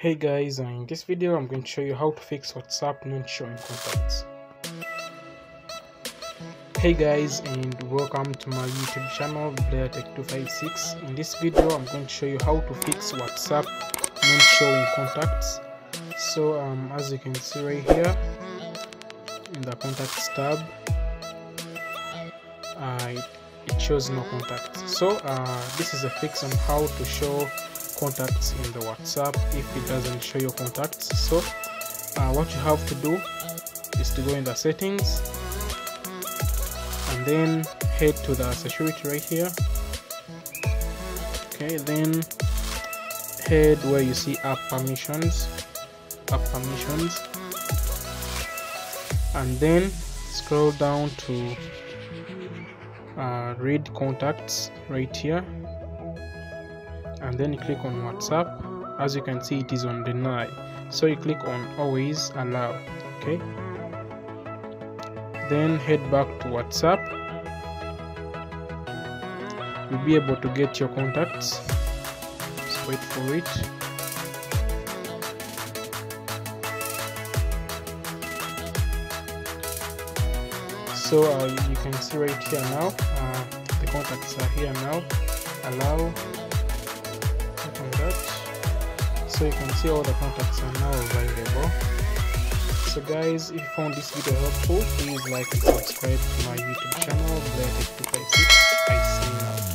Hey guys, in this video I'm going to show you how to fix WhatsApp not showing contacts. Hey guys, and welcome to my YouTube channel BlairTech256. In this video I'm going to show you how to fix WhatsApp not showing contacts. So as you can see right here in the contacts tab, it shows no contacts. So this is a fix on how to show contacts in the WhatsApp if it doesn't show your contacts. So what you have to do is to go in the settings and then head to the security right here. Okay, then head where you see app permissions, and then scroll down to read contacts right here, and then you click on WhatsApp. As you can see, it is on deny, so you click on always allow. Okay, then head back to WhatsApp. You'll be able to get your contacts. Just wait for it. So you can see right here now, the contacts are here now. Allow. On that, so you can see all the contacts are now available. So guys, if you found this video helpful, please like and subscribe to my YouTube channel BlairTech256. I see you now.